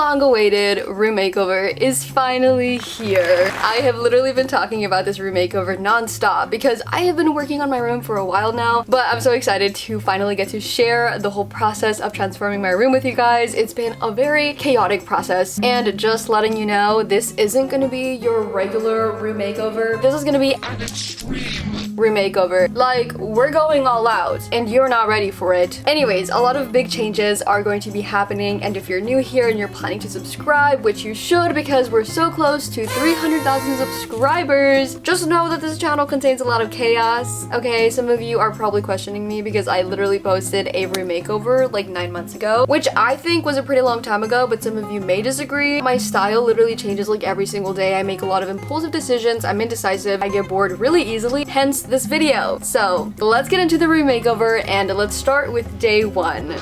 long-awaited room makeover is finally here. I have literally been talking about this room makeover non-stop because I have been working on my room for a while now, but I'm so excited to finally get to share the whole process of transforming my room with you guys. It's been a very chaotic process, and just letting you know, this isn't gonna be your regular room makeover. This is gonna be an extreme room makeover. Like, we're going all out, and you're not ready for it. Anyways, a lot of big changes are going to be happening, and if you're new here and you're planning to subscribe, which you should because we're so close to 300,000 subscribers, just know that this channel contains a lot of chaos. Okay, some of you are probably questioning me because I literally posted a room makeover like 9 months ago, which I think was a pretty long time ago, but some of you may disagree. My style literally changes like every single day. I make a lot of impulsive decisions, I'm indecisive, I get bored really easily, hence this video. So let's get into the room makeover and let's start with day one.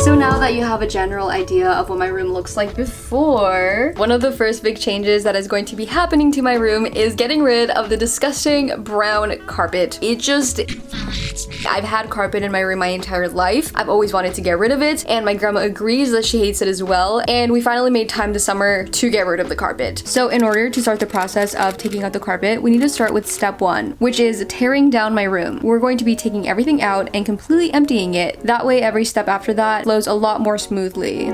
So now that you have a general idea of what my room looks like before, one of the first big changes that is going to be happening to my room is getting rid of the disgusting brown carpet. It just infuriates me. I've had carpet in my room my entire life. I've always wanted to get rid of it, and my grandma agrees that she hates it as well, and we finally made time this summer to get rid of the carpet. So in order to start the process of taking out the carpet, we need to start with step one, which is tearing down my room. We're going to be taking everything out and completely emptying it. That way every step after that flows a lot more smoothly.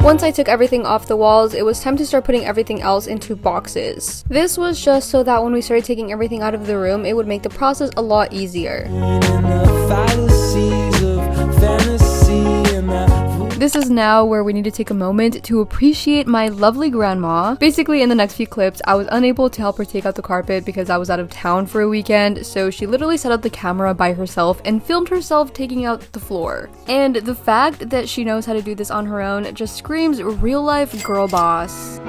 Once I took everything off the walls, it was time to start putting everything else into boxes. This was just so that when we started taking everything out of the room, it would make the process a lot easier. This is now where we need to take a moment to appreciate my lovely grandma. Basically, in the next few clips, I was unable to help her take out the carpet because I was out of town for a weekend, so she literally set up the camera by herself and filmed herself taking out the floor. And the fact that she knows how to do this on her own just screams real-life girl boss.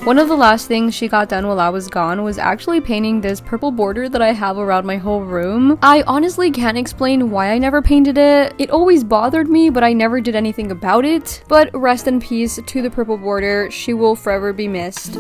One of the last things she got done while I was gone was actually painting this purple border that I have around my whole room. I honestly can't explain why I never painted it. It always bothered me, but I never did anything about it. But rest in peace to the purple border, she will forever be missed.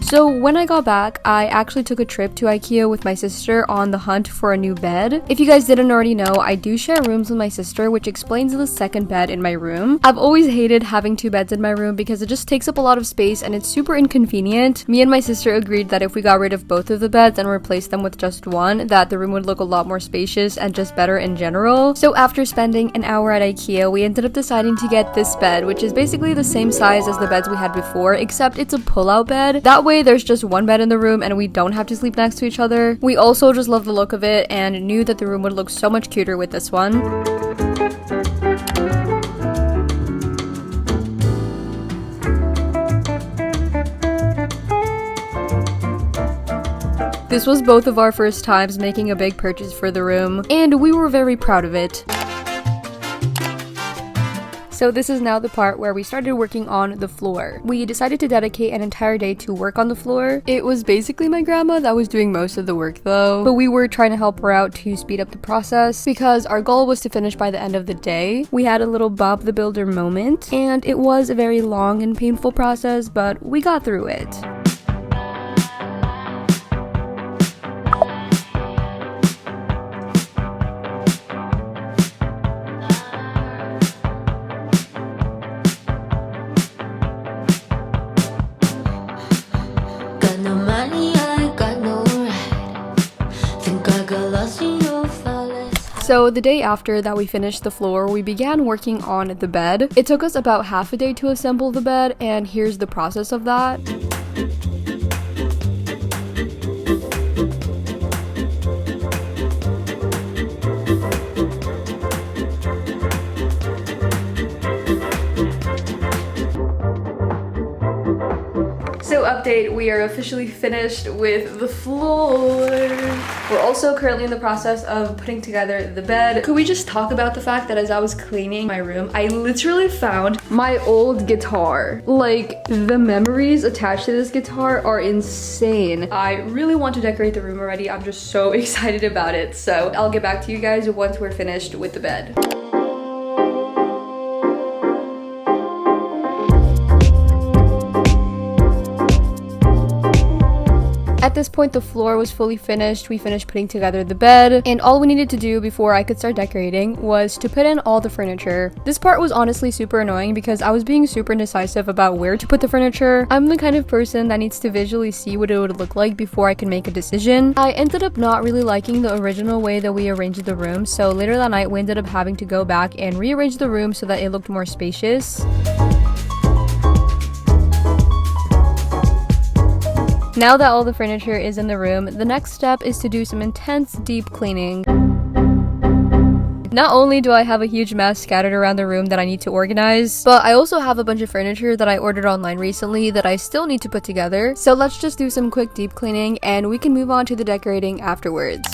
So when I got back, I actually took a trip to IKEA with my sister on the hunt for a new bed. If you guys didn't already know, I do share rooms with my sister, which explains the second bed in my room. I've always hated having two beds in my room because it just takes up a lot of space and it's super inconvenient. Me and my sister agreed that if we got rid of both of the beds and replaced them with just one, that the room would look a lot more spacious and just better in general. So after spending an hour at IKEA, we ended up deciding to get this bed, which is basically the same size as the beds we had before, except it's a pull-out bed. That way there's just one bed in the room and we don't have to sleep next to each other. We also just love the look of it and knew that the room would look so much cuter with this one. This was both of our first times making a big purchase for the room, and we were very proud of it. So this is now the part where we started working on the floor. We decided to dedicate an entire day to work on the floor. It was basically my grandma that was doing most of the work though, but we were trying to help her out to speed up the process because our goal was to finish by the end of the day. We had a little Bob the Builder moment, and it was a very long and painful process, but we got through it. So the day after that we finished the floor, we began working on the bed. It took us about half a day to assemble the bed, and here's the process of that. update, we are officially finished with the floor. We're also currently in the process of putting together the bed. Could we just talk about the fact that as I was cleaning my room, I literally found my old guitar. Like, the memories attached to this guitar are insane. I really want to decorate the room already. I'm just so excited about it. So I'll get back to you guys once we're finished with the bed. At this point, the floor was fully finished. We finished putting together the bed, and all we needed to do before I could start decorating was to put in all the furniture. This part was honestly super annoying because I was being super indecisive about where to put the furniture. I'm the kind of person that needs to visually see what it would look like before I can make a decision. I ended up not really liking the original way that we arranged the room, so later that night we ended up having to go back and rearrange the room so that it looked more spacious. Now that all the furniture is in the room, the next step is to do some intense deep cleaning. Not only do I have a huge mess scattered around the room that I need to organize, but I also have a bunch of furniture that I ordered online recently that I still need to put together. So let's just do some quick deep cleaning and we can move on to the decorating afterwards.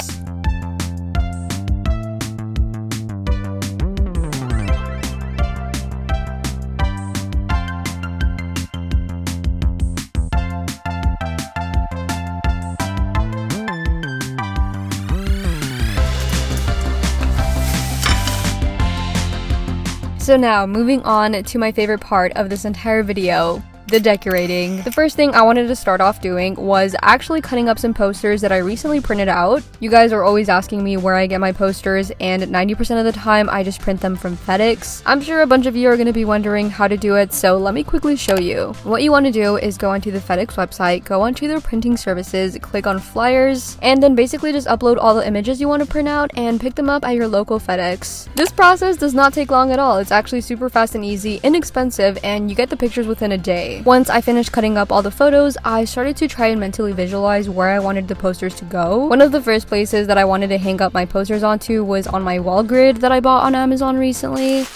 So now, moving on to my favorite part of this entire video, the decorating. The first thing I wanted to start off doing was actually cutting up some posters that I recently printed out. You guys are always asking me where I get my posters, and 90% of the time I just print them from FedEx. I'm sure a bunch of you are going to be wondering how to do it, so let me quickly show you. What you want to do is go onto the FedEx website, go onto their printing services, click on flyers, and then basically just upload all the images you want to print out and pick them up at your local FedEx. This process does not take long at all. It's actually super fast and easy, inexpensive, and you get the pictures within a day. Once I finished cutting up all the photos, I started to try and mentally visualize where I wanted the posters to go. One of the first places that I wanted to hang up my posters onto was on my wall grid that I bought on Amazon recently.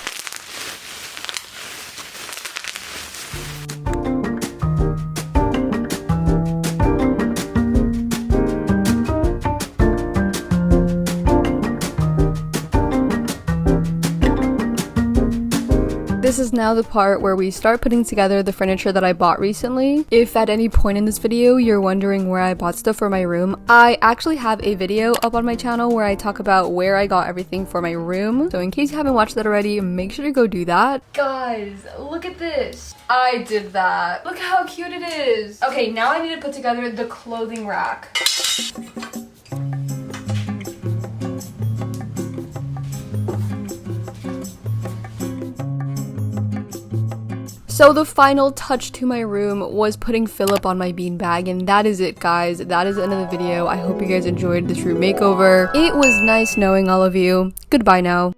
This is now the part where we start putting together the furniture that I bought recently. If at any point in this video you're wondering where I bought stuff for my room, I actually have a video up on my channel where I talk about where I got everything for my room. So in case you haven't watched that already, make sure to go do that. Guys, look at this. I did that. Look how cute it is. Okay, now I need to put together the clothing rack. So the final touch to my room was putting Philip on my beanbag, and that is it, guys. That is the end of the video. I hope you guys enjoyed this room makeover. It was nice knowing all of you. Goodbye now.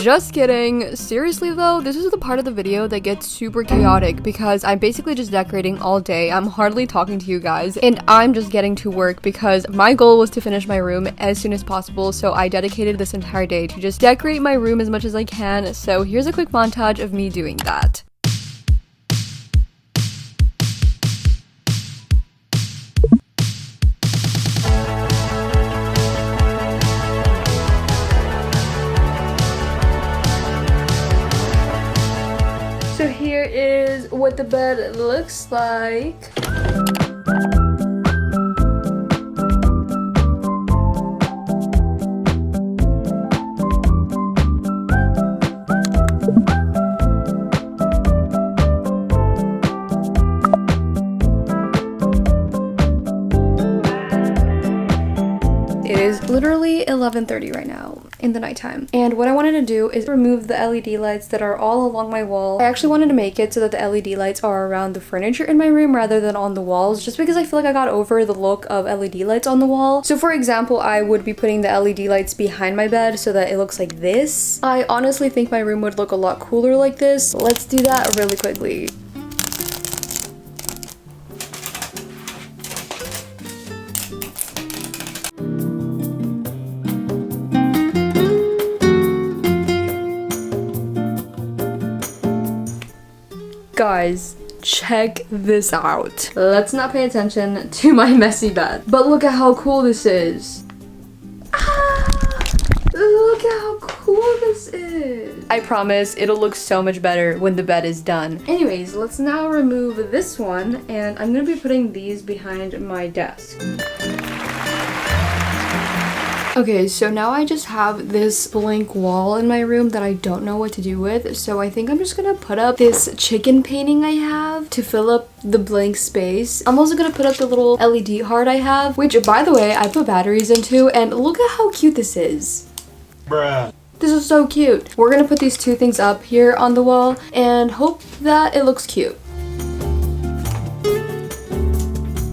Just kidding. Seriously though, this is the part of the video that gets super chaotic because I'm basically just decorating all day. I'm hardly talking to you guys and I'm just getting to work because my goal was to finish my room as soon as possible, so I dedicated this entire day to just decorate my room as much as I can. So here's a quick montage of me doing that. So here is what the bed looks like. It is literally 11:30 right now in the nighttime. And what I wanted to do is remove the LED lights that are all along my wall. I actually wanted to make it so that the LED lights are around the furniture in my room rather than on the walls, just because I feel like I got over the look of LED lights on the wall. So for example, I would be putting the LED lights behind my bed so that it looks like this. I honestly think my room would look a lot cooler like this. Let's do that really quickly. Guys, check this out. Let's not pay attention to my messy bed. But look at how cool this is. Look at how cool this is. I promise it'll look so much better when the bed is done. Anyways, let's now remove this one, and I'm gonna be putting these behind my desk. Okay, so now I just have this blank wall in my room that I don't know what to do with, so I think I'm just gonna put up this chicken painting I have to fill up the blank space. I'm also gonna put up the little LED heart I have, which, by the way, I put batteries into, and look at how cute this is. Bruh. This is so cute. We're gonna put these two things up here on the wall and hope that it looks cute.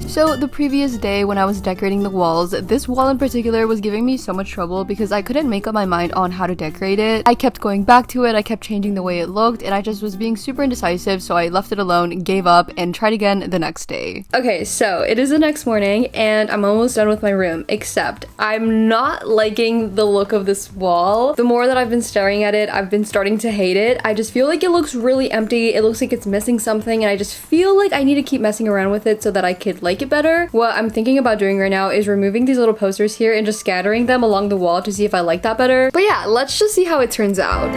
So the previous day when I was decorating the walls, this wall in particular was giving me so much trouble because I couldn't make up my mind on how to decorate it. I kept going back to it, I kept changing the way it looked, and I just was being super indecisive, so I left it alone, gave up, and tried again the next day. Okay, so it is the next morning, and I'm almost done with my room, except I'm not liking the look of this wall. The more that I've been staring at it, I've been starting to hate it. I just feel like it looks really empty, it looks like it's missing something, and I just feel like I need to keep messing around with it so that I could like it better. What I'm thinking about doing right now is removing these little posters here and just scattering them along the wall to see if I like that better. But yeah, let's just see how it turns out.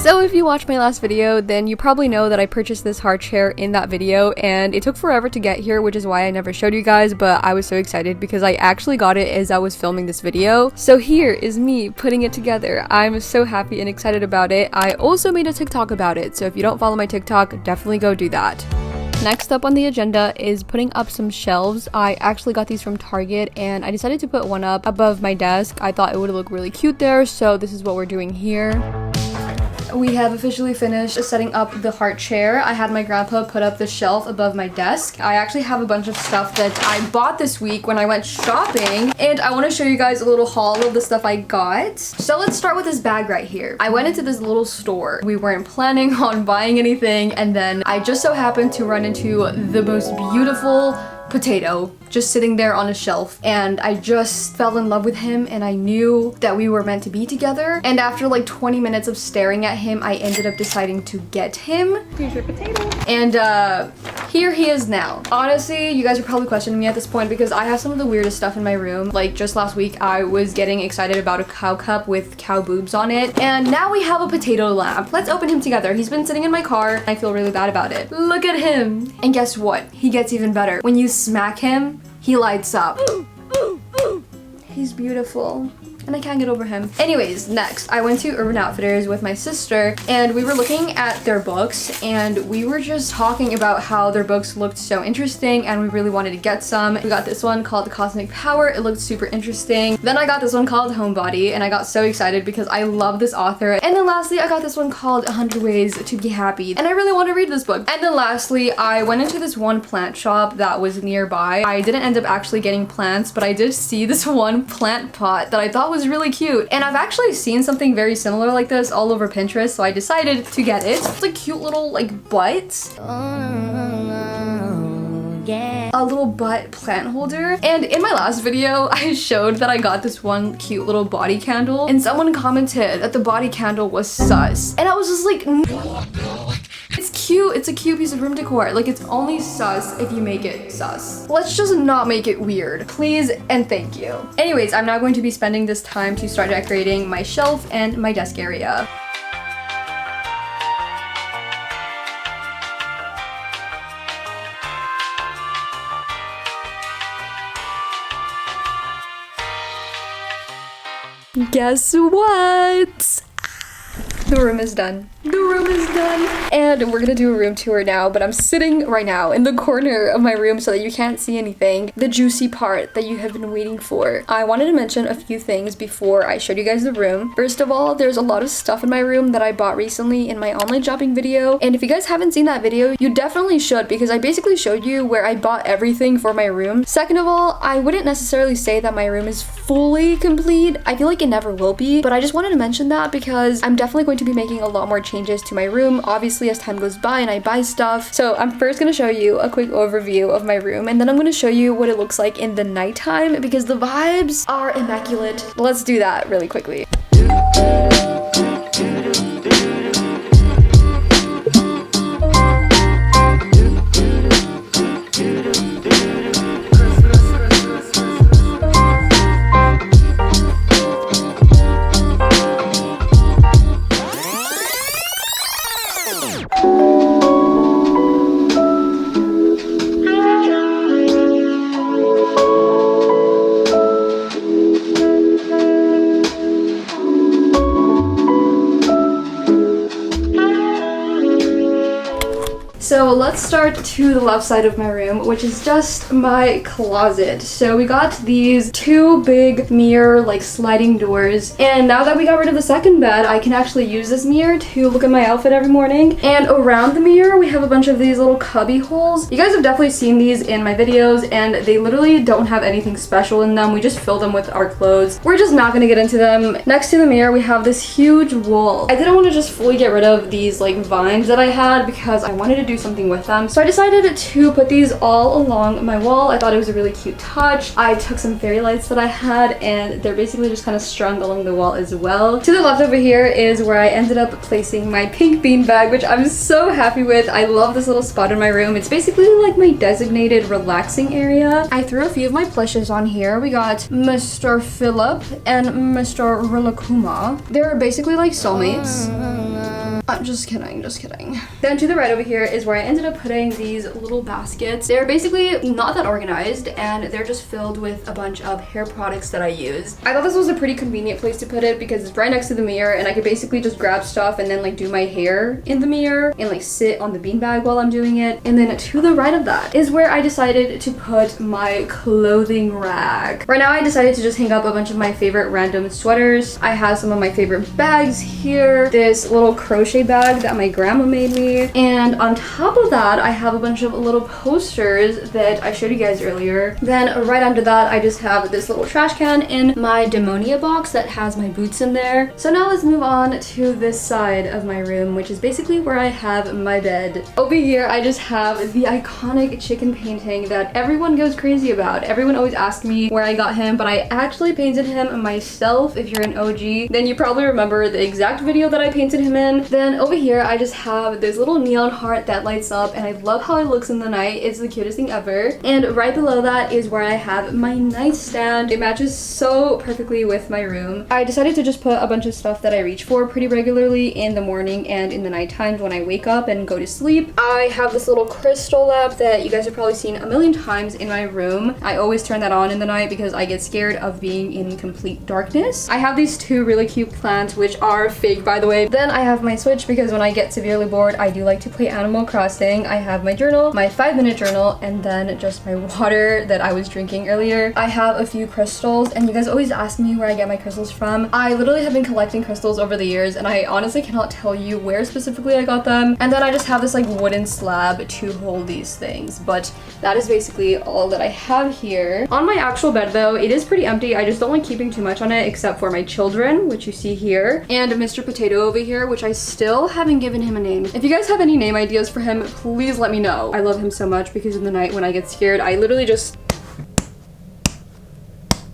So if you watched my last video, then you probably know that I purchased this heart chair in that video, and it took forever to get here, which is why I never showed you guys, but I was so excited because I actually got it as I was filming this video. So here is me putting it together. I'm so happy and excited about it. I also made a TikTok about it, so if you don't follow my TikTok, definitely go do that. Next up on the agenda is putting up some shelves. I actually got these from Target, and I decided to put one up above my desk. I thought it would look really cute there, so this is what we're doing here. We have officially finished setting up the heart chair. I had my grandpa put up the shelf above my desk. I actually have a bunch of stuff that I bought this week when I went shopping, and I want to show you guys a little haul of the stuff I got. So let's start with this bag right here. I went into this little store. We weren't planning on buying anything, and then I just so happened to run into the most beautiful potato just sitting there on a shelf, and I just fell in love with him, and I knew that we were meant to be together. And after like 20 minutes of staring at him, I ended up deciding to get him. Here's your potato. And here he is now. Honestly, you guys are probably questioning me at this point because I have some of the weirdest stuff in my room. Like just last week, I was getting excited about a cow cup with cow boobs on it, and now we have a potato lamp. Let's open him together. He's been sitting in my car. I feel really bad about it. Look at him. And guess what? He gets even better. When you smack him, he lights up. He's beautiful, and I can't get over him. Anyways, next, I went to Urban Outfitters with my sister, and we were looking at their books, and we were just talking about how their books looked so interesting, and we really wanted to get some. We got this one called Cosmic Power. It looked super interesting. Then I got this one called Homebody, and I got so excited because I love this author. And then lastly, I got this one called 100 Ways to Be Happy, and I really want to read this book. And then lastly, I went into this one plant shop that was nearby. I didn't end up actually getting plants, but I did see this one plant pot that I thought was really cute, and I've actually seen something very similar like this all over Pinterest, so I decided to get it. It's a cute little like butt. A little butt plant holder. And in my last video, I showed that I got this one cute little body candle, and someone commented that the body candle was sus, and I was just like, it's cute. It's a cute piece of room decor. Like, it's only sus if you make it sus. Let's just not make it weird, please and thank you. Anyways, I'm now going to be spending this time to start decorating my shelf and my desk area. Guess what? The room is done. The room is done. And we're gonna do a room tour now, but I'm sitting right now in the corner of my room so that you can't see anything. The juicy part that you have been waiting for. I wanted to mention a few things before I showed you guys the room. First of all, there's a lot of stuff in my room that I bought recently in my online shopping video. And if you guys haven't seen that video, you definitely should, because I basically showed you where I bought everything for my room. Second of all, I wouldn't necessarily say that my room is fully complete. I feel like it never will be, but I just wanted to mention that because I'm definitely going to be making a lot more changes to my room, obviously, as time goes by and I buy stuff. So I'm first going to show you a quick overview of my room, and then I'm going to show you what it looks like in the nighttime because the vibes are immaculate. Let's do that really quickly. So let's start to the left side of my room, which is just my closet. So we got these two big mirror, like sliding doors. And now that we got rid of the second bed, I can actually use this mirror to look at my outfit every morning. And around the mirror, we have a bunch of these little cubby holes. You guys have definitely seen these in my videos, and they literally don't have anything special in them. We just fill them with our clothes. We're just not gonna get into them. Next to the mirror, we have this huge wall. I didn't want to just fully get rid of these like vines that I had because I wanted to do something with them. So I decided to put these all along my wall. I thought it was a really cute touch. I took some fairy lights that I had and they're basically just kind of strung along the wall as well. To the left over here is where I ended up placing my pink beanbag, which I'm so happy with. I love this little spot in my room. It's basically like my designated relaxing area. I threw a few of my plushes on here. We got Mr. Philip and Mr. Rilakuma. They're basically like soulmates. I'm just kidding, just kidding. Then to the right over here is where I ended up putting these little baskets. They're basically not that organized and they're just filled with a bunch of hair products that I use. I thought this was a pretty convenient place to put it because it's right next to the mirror and I could basically just grab stuff and then like do my hair in the mirror and like sit on the beanbag while I'm doing it. And then to the right of that is where I decided to put my clothing rack. Right now I decided to just hang up a bunch of my favorite random sweaters. I have some of my favorite bags here. This little crochet bag that my grandma made me, and on top of that I have a bunch of little posters that I showed you guys earlier. Then right under that I just have this little trash can in my demonia box that has my boots in there. So now let's move on to this side of my room, which is basically where I have my bed. Over here I just have the iconic chicken painting that everyone goes crazy about. Everyone always asks me where I got him, but I actually painted him myself. If you're an OG, then you probably remember the exact video that I painted him in. Then over here I just have this little neon heart that lights up and I love how it looks in the night. It's the cutest thing ever. And right below that is where I have my nightstand. It matches so perfectly with my room. I decided to just put a bunch of stuff that I reach for pretty regularly in the morning and in the night times when I wake up and go to sleep. I have this little crystal lamp that you guys have probably seen a million times in my room. I always turn that on in the night because I get scared of being in complete darkness. I have these two really cute plants, which are fake by the way. Then I have my Switch because when I get severely bored, I do like to play Animal Crossing. I have my journal, my 5-minute journal, and then just my water that I was drinking earlier. I have a few crystals, and you guys always ask me where I get my crystals from. I literally have been collecting crystals over the years, and I honestly cannot tell you where specifically I got them. And then I just have this like wooden slab to hold these things, but that is basically all that I have here. On my actual bed though, it is pretty empty. I just don't like keeping too much on it except for my children, which you see here, and Mr. Potato over here, which I still haven't given him a name. If you guys have any name ideas for him, please let me know. I love him so much because in the night when I get scared, I literally just...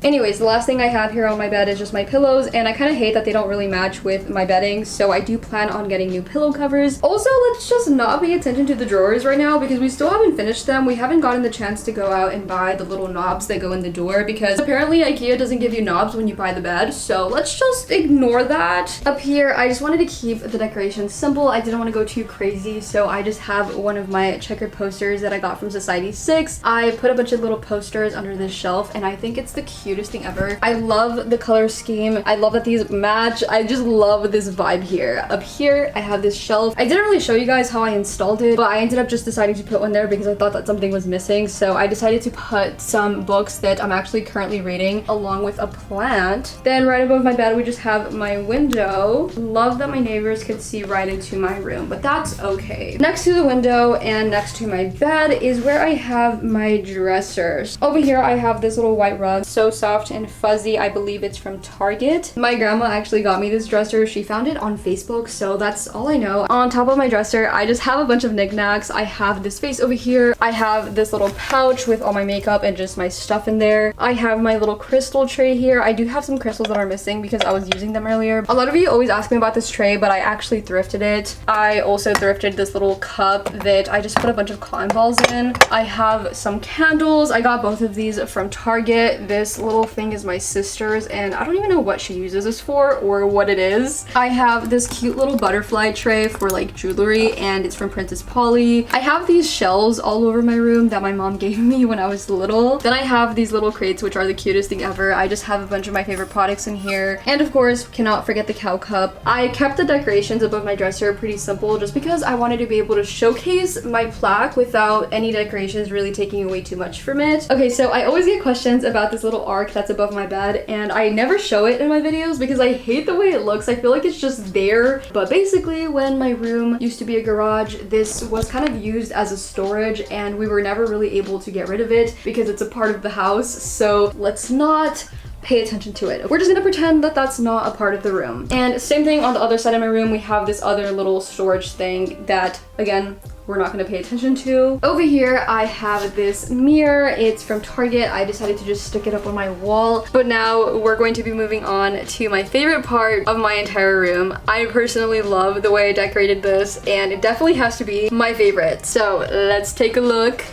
Anyways, the last thing I have here on my bed is just my pillows, and I kind of hate that they don't really match with my bedding, so I do plan on getting new pillow covers. Also, let's just not pay attention to the drawers right now because we still haven't finished them. We haven't gotten the chance to go out and buy the little knobs that go in the door because apparently IKEA doesn't give you knobs when you buy the bed, so let's just ignore that. Up here, I just wanted to keep the decorations simple. I didn't want to go too crazy, so I just have one of my checkered posters that I got from Society 6. I put a bunch of little posters under this shelf, and I think it's the cutest cutest thing ever. I love the color scheme. I love that these match. I just love this vibe here. Up here, I have this shelf. I didn't really show you guys how I installed it, but I ended up just deciding to put one there because I thought that something was missing. So I decided to put some books that I'm actually currently reading along with a plant. Then right above my bed, we just have my window. Love that my neighbors could see right into my room, but that's okay. Next to the window and next to my bed is where I have my dressers. Over here, I have this little white rug. So soft and fuzzy. I believe it's from Target. My grandma actually got me this dresser. She found it on Facebook, so that's all I know. On top of my dresser, I just have a bunch of knickknacks. I have this vase over here. I have this little pouch with all my makeup and just my stuff in there. I have my little crystal tray here. I do have some crystals that are missing because I was using them earlier. A lot of you always ask me about this tray, but I actually thrifted it. I also thrifted this little cup that I just put a bunch of cotton balls in. I have some candles. I got both of these from Target. This little thing is my sister's and I don't even know what she uses this for or what it is. I have this cute little butterfly tray for like jewelry and it's from Princess Polly. I have these shelves all over my room that my mom gave me when I was little. Then I have these little crates which are the cutest thing ever. I just have a bunch of my favorite products in here. And of course, cannot forget the cow cup. I kept the decorations above my dresser pretty simple just because I wanted to be able to showcase my plaque without any decorations really taking away too much from it. Okay, so I always get questions about this little arc that's above my bed and I never show it in my videos because I hate the way it looks. I feel like it's just there. But basically, when my room used to be a garage, this was kind of used as a storage and we were never really able to get rid of it because it's a part of the house. So let's not pay attention to it. We're just gonna pretend that that's not a part of the room. And same thing on the other side of my room, we have this other little storage thing that, again, we're not gonna pay attention to. Over here, I have this mirror. It's from Target. I decided to just stick it up on my wall. But now we're going to be moving on to my favorite part of my entire room. I personally love the way I decorated this, and it definitely has to be my favorite. So let's take a look.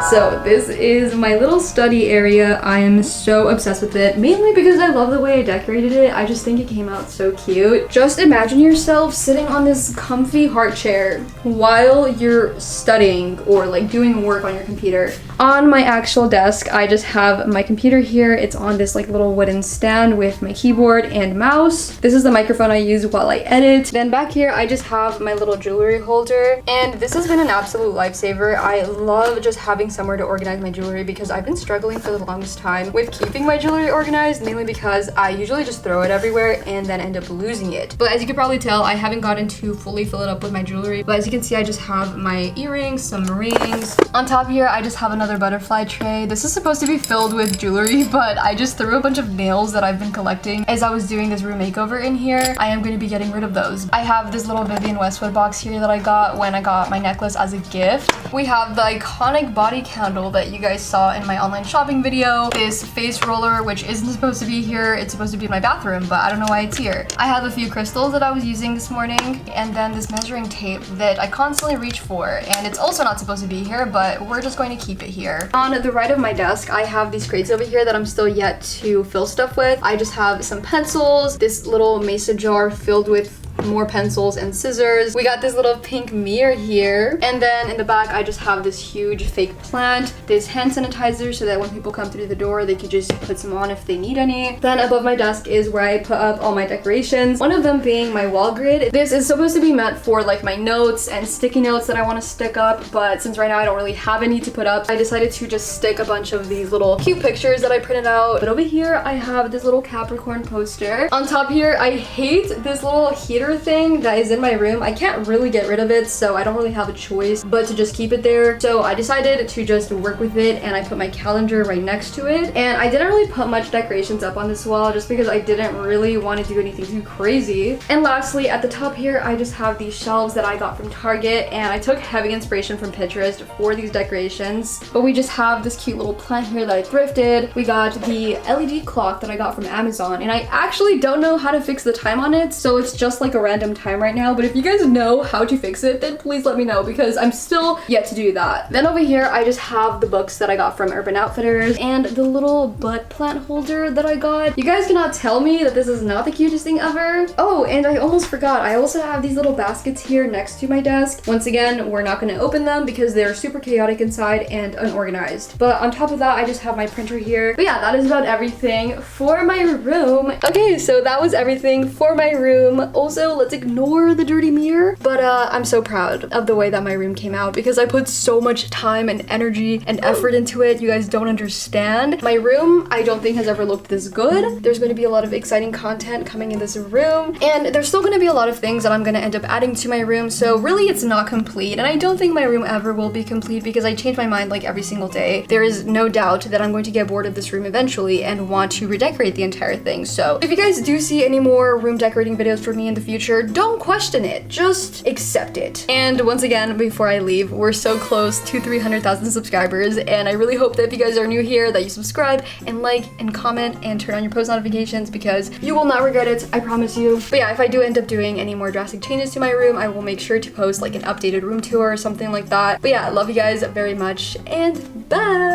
So this is my little study area. I am so obsessed with it, mainly because I love the way I decorated it. I just think it came out so cute. Just imagine yourself sitting on this comfy heart chair while you're studying or like doing work on your computer. On my actual desk, I just have my computer here. It's on this like little wooden stand with my keyboard and mouse. This is the microphone I use while I edit. Then back here, I just have my little jewelry holder. And this has been an absolute lifesaver. I love just having somewhere to organize my jewelry because I've been struggling for the longest time with keeping my jewelry organized, mainly because I usually just throw it everywhere and then end up losing it. But as you can probably tell, I haven't gotten to fully fill it up with my jewelry. But as you can see, I just have my earrings, some rings. On top here, I just have another butterfly tray. This is supposed to be filled with jewelry, but I just threw a bunch of nails that I've been collecting as I was doing this room makeover in here. I am going to be getting rid of those. I have this little Vivienne Westwood box here that I got when I got my necklace as a gift. We have the iconic body candle that you guys saw in my online shopping video. This face roller, which isn't supposed to be here. It's supposed to be in my bathroom, but I don't know why it's here. I have a few crystals that I was using this morning, and then this measuring tape that I constantly reach for, and it's also not supposed to be here, but we're just going to keep it here. On the right of my desk, I have these crates over here that I'm still yet to fill stuff with. I just have some pencils, this little mason jar filled with more pencils and scissors. We got this little pink mirror here, and then in the back I just have this huge fake plant, this hand sanitizer so that when people come through the door they could just put some on if they need any. Then above my desk is where I put up all my decorations, one of them being my wall grid. This is supposed to be meant for like my notes and sticky notes that I want to stick up, but since right now I don't really have any to put up, I decided to just stick a bunch of these little cute pictures that I printed out. But over here I have this little Capricorn poster. On top here, I hate this little heater thing that is in my room. I can't really get rid of it, so I don't really have a choice but to just keep it there. So I decided to just work with it, and I put my calendar right next to it. And I didn't really put much decorations up on this wall just because I didn't really want to do anything too crazy. And lastly, at the top here, I just have these shelves that I got from Target, and I took heavy inspiration from Pinterest for these decorations. But we just have this cute little plant here that I thrifted. We got the LED clock that I got from Amazon, and I actually don't know how to fix the time on it, so it's just like a random time right now, but if you guys know how to fix it, then please let me know because I'm still yet to do that. Then over here, I just have the books that I got from Urban Outfitters and the little butt plant holder that I got. You guys cannot tell me that this is not the cutest thing ever. Oh, and I almost forgot. I also have these little baskets here next to my desk. Once again, we're not going to open them because they're super chaotic inside and unorganized. But on top of that, I just have my printer here. But yeah, that is about everything for my room. Okay, so that was everything for my room. Also, let's ignore the dirty mirror. But I'm so proud of the way that my room came out because I put so much time and energy and effort into it. You guys don't understand. My room, I don't think has ever looked this good. There's going to be a lot of exciting content coming in this room, and there's still going to be a lot of things that I'm going to end up adding to my room, so really it's not complete, and I don't think my room ever will be complete because I change my mind like every single day. There is no doubt that I'm going to get bored of this room eventually and want to redecorate the entire thing. So if you guys do see any more room decorating videos from me in the future, don't question it, just accept it. And once again, before I leave, we're so close to 300,000 subscribers, and I really hope that if you guys are new here that you subscribe and like and comment and turn on your post notifications because you will not regret it, I promise you. But yeah, if I do end up doing any more drastic changes to my room, I will make sure to post like an updated room tour or something like that. But yeah, I love you guys very much, and bye!